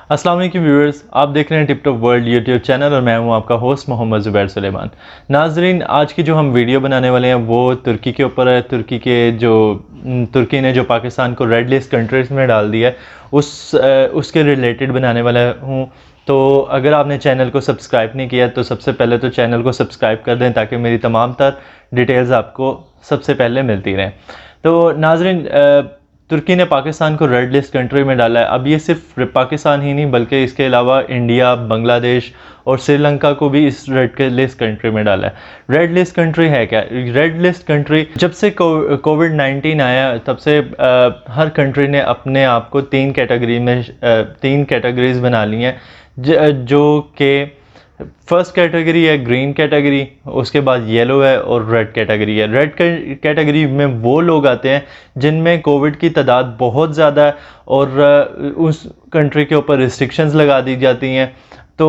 अस्सलाम वालेकुम व्यूअर्स, आप देख रहे हैं tip top world YouTube channel और मैं हूं आपका होस्ट मोहम्मद ज़ुबैर सुलेमान। नाजरीन, आज की जो हम वीडियो बनाने वाले हैं वो तुर्की के ऊपर है। तुर्की ने जो पाकिस्तान को रेड लिस्ट कंट्रीज़ में डाल दिया है उसके रिलेटेड बनाने वाला हूं। तो अगर आपने चैनल को सब्सक्राइब नहीं किया तो सबसे पहले तो चैनल को सब्सक्राइब कर दें ताकि मेरी तमाम तर डिटेल्स आपको सबसे पहले मिलती रहें। तो नाजरीन, तुर्की ने पाकिस्तान को रेड लिस्ट कंट्री में डाला है। अब ये सिर्फ पाकिस्तान ही नहीं बल्कि इसके अलावा इंडिया, बांग्लादेश और श्रीलंका को भी इस रेड लिस्ट कंट्री में डाला है। रेड लिस्ट कंट्री है क्या? रेड लिस्ट कंट्री जब से कोविड-19 आया तब से हर कंट्री ने अपने आप को तीन कैटेगरीज बना ली हैं, जो कि फर्स्ट कैटेगरी है ग्रीन कैटेगरी, उसके बाद येलो है और रेड कैटेगरी है। रेड कैटेगरी में वो लोग आते हैं जिनमें कोविड की तादाद बहुत ज़्यादा है और उस कंट्री के ऊपर रिस्ट्रिक्शंस लगा दी जाती हैं। तो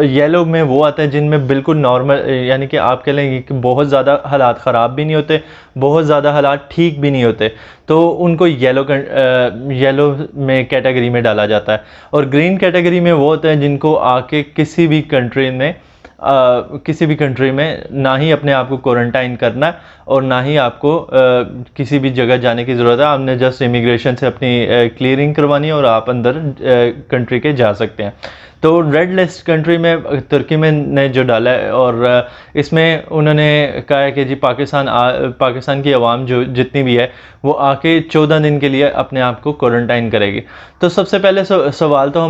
येलो में वो आते हैं जिनमें बिल्कुल नॉर्मल, यानी कि आप कह लेंगे कि बहुत ज़्यादा हालात ख़राब भी नहीं होते, बहुत ज़्यादा हालात ठीक भी नहीं होते, तो उनको येलो में कैटेगरी में डाला जाता है। और ग्रीन कैटेगरी में वो होते हैं जिनको आके किसी भी कंट्री में ना ही अपने आप को क्वारंटाइन करना है और ना ही आपको किसी भी जगह जाने की ज़रूरत है। आपने जस्ट इमिग्रेशन से अपनी क्लियरिंग करवानी है और आप अंदर कंट्री के जा सकते हैं। तो रेड लिस्ट कंट्री में तुर्की में ने जो डाला है और इसमें उन्होंने कहा है कि जी पाकिस्तान की आवाम जो जितनी भी है वो आके 14 दिन के लिए अपने आप को क्वारंटाइन करेगी। तो सबसे पहले सवाल तो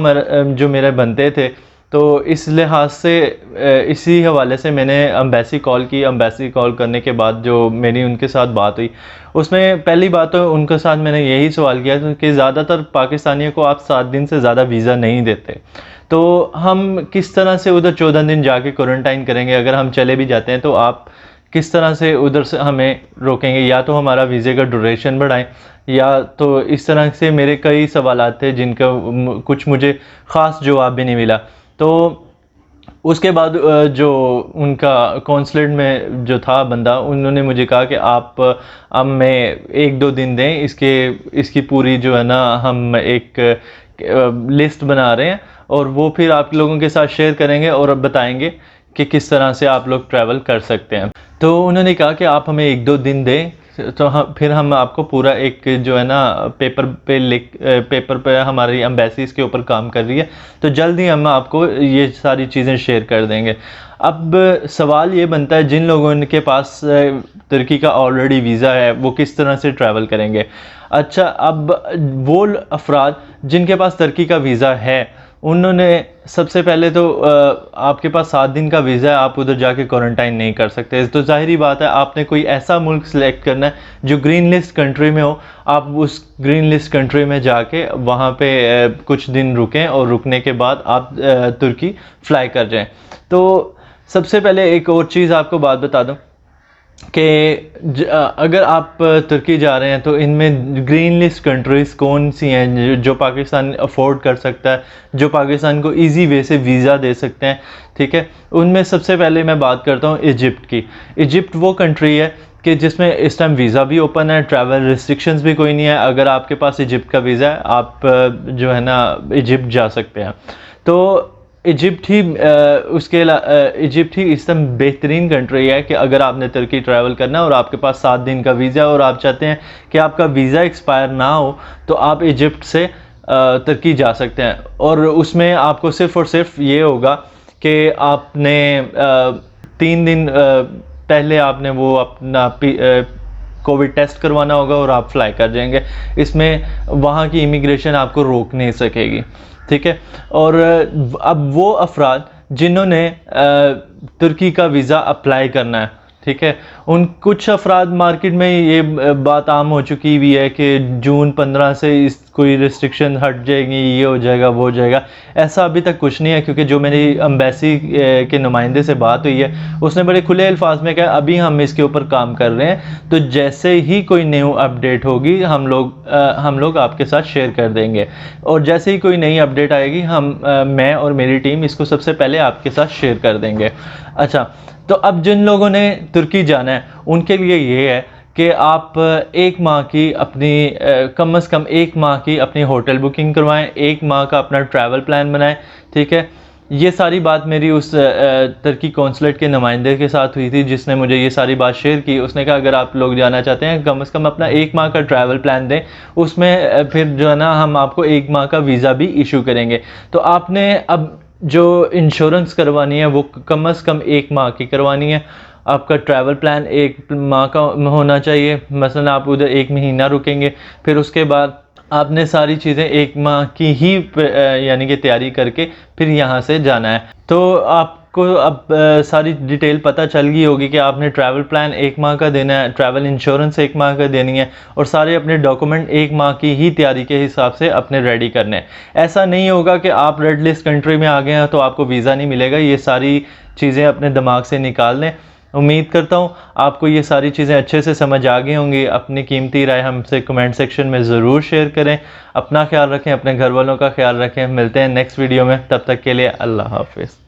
जो मेरे बनते थे, तो इस लिहाज से इसी हवाले से मैंने अम्बेसी कॉल की। अम्बेसी कॉल करने के बाद जो मेरी उनके साथ बात हुई, उसमें पहली बात तो उनके साथ मैंने यही सवाल किया कि ज़्यादातर पाकिस्तानियों को आप 7 दिन से ज़्यादा वीज़ा नहीं देते, तो हम किस तरह से उधर 14 दिन जाके क्वारंटाइन करेंगे? अगर हम चले भी जाते हैं तो आप किस तरह से उधर से हमें रोकेंगे? या तो हमारा वीज़े का ड्यूरेशन बढ़ाएं, या तो इस तरह से मेरे कई सवालात थे जिनका कुछ मुझे ख़ास जवाब भी नहीं मिला। तो उसके बाद जो उनका कौंसलेट में जो था बंदा, उन्होंने मुझे कहा कि आप अब मैं 1-2 दिन दें, इसकी पूरी जो है ना हम एक लिस्ट बना रहे हैं और वो फिर आप लोगों के साथ शेयर करेंगे और बताएंगे कि किस तरह से आप लोग ट्रैवल कर सकते हैं। तो उन्होंने कहा कि आप हमें 1-2 दिन दें, तो फिर हम आपको पूरा एक जो है ना पेपर पे हमारी एम्बेसी इसके ऊपर काम कर रही है, तो जल्द ही हम आपको ये सारी चीज़ें शेयर कर देंगे। अब सवाल ये बनता है, जिन लोगों के पास तुर्की का ऑलरेडी वीज़ा है वो किस तरह से ट्रैवल करेंगे? अच्छा, अब वो अफराद जिनके पास तुर्की का वीज़ा है, उन्होंने सबसे पहले तो आपके पास 7 दिन का वीज़ा है, आप उधर जाके क्वारंटाइन नहीं कर सकते। तो ज़ाहिरी बात है आपने कोई ऐसा मुल्क सेलेक्ट करना है जो ग्रीन लिस्ट कंट्री में हो। आप उस ग्रीन लिस्ट कंट्री में जाके वहाँ पे कुछ दिन रुकें और रुकने के बाद आप तुर्की फ्लाई कर जाएं। तो सबसे पहले एक और चीज़ आपको बात बता दूं कि अगर आप तुर्की जा रहे हैं तो इनमें ग्रीन लिस्ट कंट्रीज़ कौन सी हैं जो पाकिस्तान अफोर्ड कर सकता है, जो पाकिस्तान को इजी वे से वीज़ा दे सकते हैं, ठीक है? उनमें सबसे पहले मैं बात करता हूँ इजिप्ट की। इजिप्ट वो कंट्री है कि जिसमें इस टाइम वीज़ा भी ओपन है, ट्रैवल रिस्ट्रिक्शंस भी कोई नहीं है। अगर आपके पास इजिप्ट का वीज़ा है, आप जो है ना इजिप्ट जा सकते हैं। तो इजिप्ट ही इस टाइम बेहतरीन कंट्री है कि अगर आपने तुर्की ट्रैवल करना है और आपके पास 7 दिन का वीज़ा है और आप चाहते हैं कि आपका वीज़ा एक्सपायर ना हो, तो आप इजिप्ट से तुर्की जा सकते हैं। और उसमें आपको सिर्फ़ और सिर्फ ये होगा कि आपने 3 दिन पहले आपने वो अपना कोविड टेस्ट करवाना होगा और आप फ्लाई कर जाएंगे। इसमें वहाँ की इमिग्रेशन आपको रोक नहीं सकेगी, ठीक है? और अब वो अफराद जिन्होंने तुर्की का वीज़ा अप्लाई करना है, ठीक है, उन कुछ अफराद मार्केट में ये बात आम हो चुकी हुई है कि जून 15 से कोई रिस्ट्रिक्शन हट जाएगी, ये हो जाएगा वो हो जाएगा। ऐसा अभी तक कुछ नहीं है, क्योंकि जो मेरी एम्बेसी के नुमाइंदे से बात हुई है उसने बड़े खुले अल्फाज में कहा अभी हम इसके ऊपर काम कर रहे हैं, तो जैसे ही कोई न्यू अपडेट होगी हम लोग आपके साथ शेयर कर देंगे। और जैसे ही कोई नई अपडेट आएगी मैं और मेरी टीम इसको सबसे पहले आपके साथ शेयर कर देंगे। अच्छा, तो अब जिन लोगों ने तुर्की जाना है उनके लिए ये है कि आप एक माह की अपनी कम से कम एक माह की अपनी होटल बुकिंग करवाएं, एक माह का अपना ट्रैवल प्लान बनाएं। ठीक है, ये सारी बात मेरी उस तुर्की कौंसलेट के नुमाइंदे के साथ हुई थी, जिसने मुझे ये सारी बात शेयर की। उसने कहा अगर आप लोग जाना चाहते हैं कम से कम अपना एक माह का ट्रैवल प्लान दें, उसमें फिर जो है ना हम आपको एक माह का वीज़ा भी इशू करेंगे। तो आपने अब जो इंश्योरेंस करवानी है वो कम से कम एक माह की करवानी है। आपका ट्रैवल प्लान एक माह का होना चाहिए। मसलन आप उधर एक महीना रुकेंगे, फिर उसके बाद आपने सारी चीज़ें एक माह की ही यानी कि तैयारी करके फिर यहाँ से जाना है। तो आपको अब सारी डिटेल पता चल गई होगी कि आपने ट्रैवल प्लान एक माह का देना है, ट्रैवल इंश्योरेंस एक माह का देनी है, और सारे अपने डॉक्यूमेंट एक माह की ही तैयारी के हिसाब से अपने रेडी करने हैं। ऐसा नहीं होगा कि आप रेड लिस्ट कंट्री में आ गए हैं तो आपको वीज़ा नहीं मिलेगा। ये सारी चीज़ें अपने दिमाग से निकाल लें। उम्मीद करता हूँ आपको ये सारी चीज़ें अच्छे से समझ आ गई होंगी। अपनी कीमती राय हमसे कमेंट सेक्शन में ज़रूर शेयर करें। अपना ख्याल रखें, अपने घर वालों का ख्याल रखें। मिलते हैं नेक्स्ट वीडियो में, तब तक के लिए अल्लाह हाफिज़।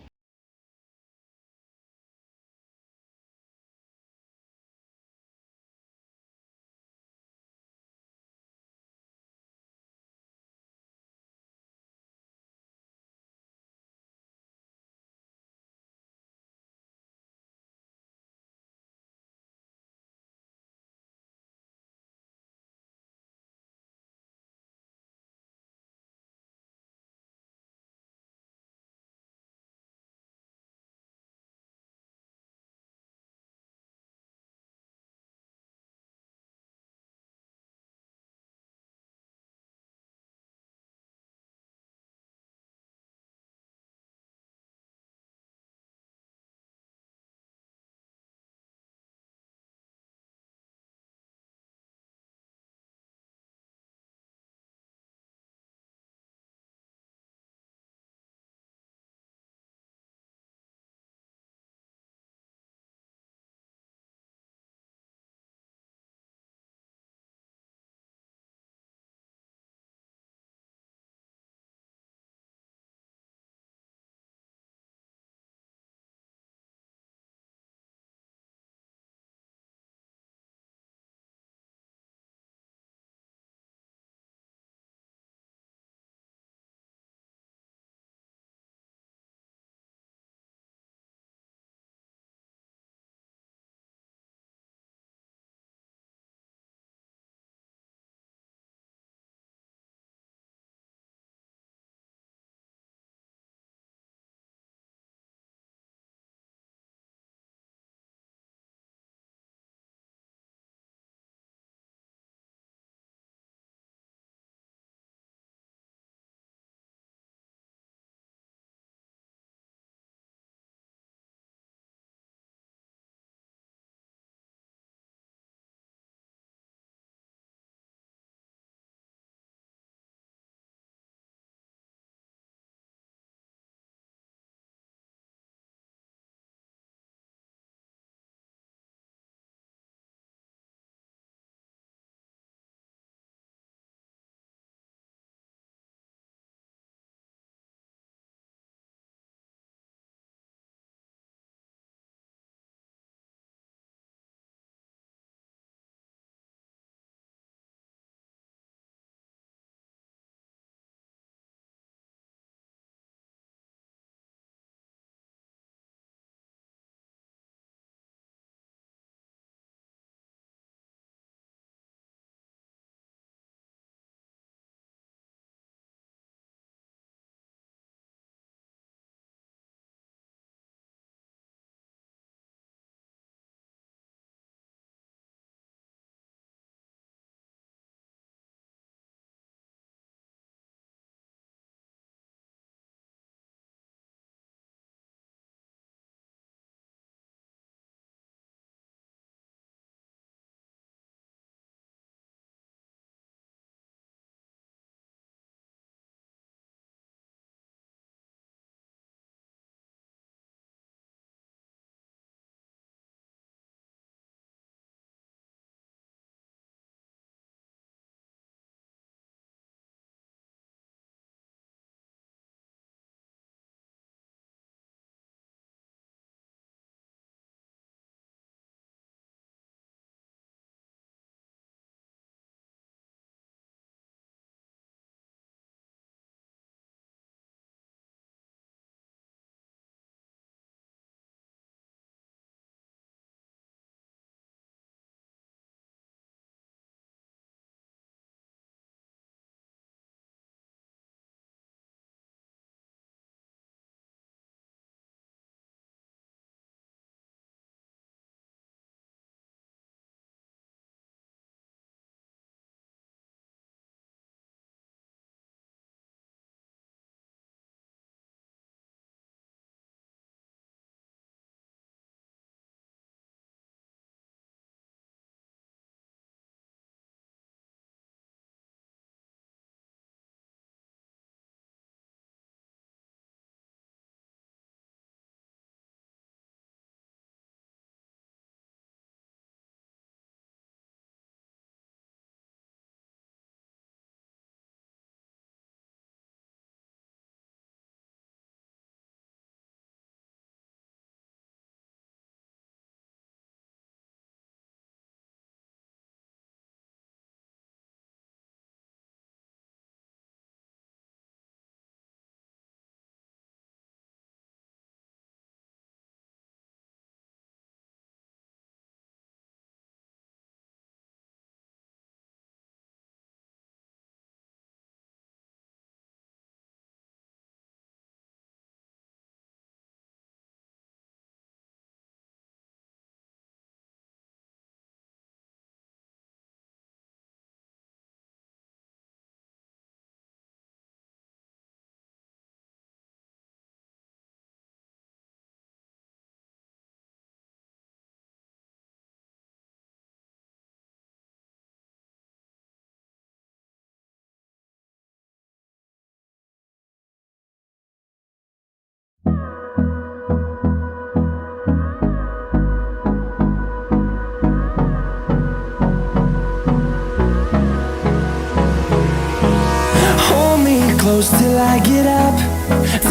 close till I get up.